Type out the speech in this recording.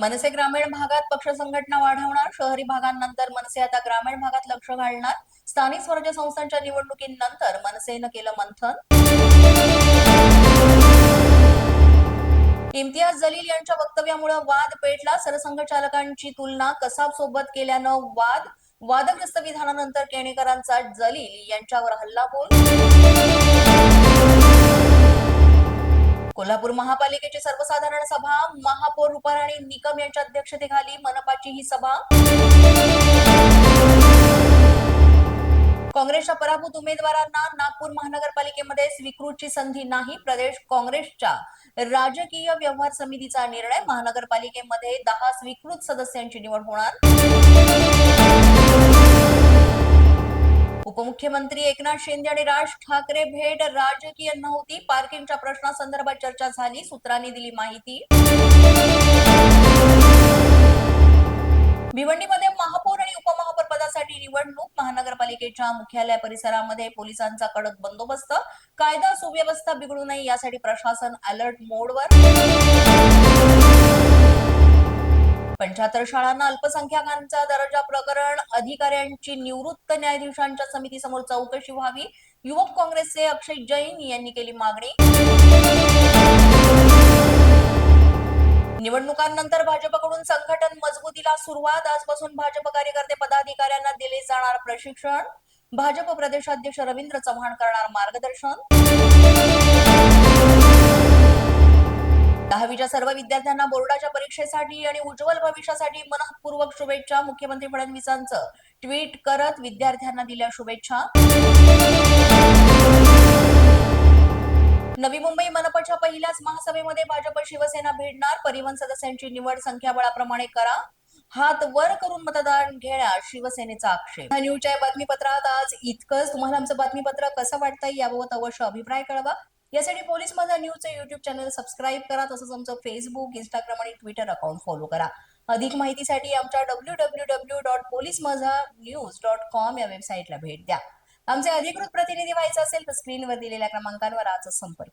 मनसे ग्रामीण भागात पक्ष संघटना वाढवणार. शहरी भागांनंतर मनसे आता ग्रामीण भागात लक्ष घालणार. स्थानिक स्वराज्य संस्थांच्या निवडणुकीनंतर मनसेनं केलं मंथन. इम्तियाज जलील यांच्या वक्तव्यामुळे वाद पेटला. सरसंघचालकांची तुलना कसाब सोबत केल्यानं वादग्रस्त विधानानंतर केणेकरांचा जलील यांच्यावर हल्लाबोल. कोल्हापूर महापालिकेची सर्वसाधारण सभा. महापौर रुपाराणी निकम यांच्या अध्यक्षतेखाली मनपाची ही सभा. काँग्रेसच्या पराभूत उमेदवारांना नागपूर महानगरपालिकेमध्ये स्वीकृतची संधी नाही. प्रदेश काँग्रेसच्या राजकीय व्यवहार समितीचा निर्णय. महानगरपालिकेमध्ये 10 स्वीकृत सदस्यांची निवड होणार. उपमुख्यमंत्री एकनाथ शिंदे आणि राज ठाकरे भेट राजकीय नव्हती. पार्किंगच्या प्रश्नासंदर्भात चर्चा झाली. सूत्रांनी दिली माहिती. भिवंडीमध्ये महापौर आणि उपमहापौर पदासाठी निवडणूक. महानगरपालिकेच्या मुख्यालय परिसरामध्ये पोलिसांचा कडक बंदोबस्त. कायदा सुव्यवस्था बिघडू नये यासाठी प्रशासन अलर्ट मोडवर. 75 शाळांना अल्पसंख्याकांचा दर्जा प्रकरण. अधिकाऱ्यांची निवृत्त न्यायाधीशांच्या समितीसमोर चौकशी व्हावी. युवक काँग्रेसचे अक्षय जैन यांनी केली मागणी. निवडणुकांनंतर भाजपकडून संघटन मजबूतीला सुरुवात. आजपासून भाजप कार्यकर्ते पदाधिकाऱ्यांना दिले जाणार प्रशिक्षण. भाजप प्रदेशाध्यक्ष रवींद्र चव्हाण करणार मार्गदर्शन. 10वीच्या सर्व विद्यार्थ्यांना बोर्डाच्या परीक्षेसाठी आणि उज्ज्वल भविष्यासाठी मनःपूर्वक शुभेच्छा. मुख्यमंत्री फडणवीसांचं ट्विट करत विद्यार्थ्यांना दिल्या शुभेच्छा. नवी मुंबई मनपाच्या पहिल्याच महासभेमध्ये भाजप शिवसेना भिडणार. परिवहन सदस्यांची निवड संख्याबळाप्रमाणे करा. हात वर करून मतदान घेण्यास शिवसेनेचा आक्षेप. न्यूजच्या बातमीपत्रात आज इतकंच. तुम्हाला आमचं बातमीपत्र कसं वाटतंय याबाबत अवश्य अभिप्राय कळवा. यासाठी पोलीस माझा न्यूजचं युट्यूब चॅनल सबस्क्राईब करा. तसंच आमचं फेसबुक, इंस्टाग्राम आणि ट्विटर अकाउंट फॉलो करा. अधिक माहितीसाठी आमच्या www.policemazhanews.com या वेबसाईटला भेट द्या. आमचे अधिकृत प्रतिनिधी व्हायचे असेल तर स्क्रीनवर दिलेल्या क्रमांकांवर आजच संपर्क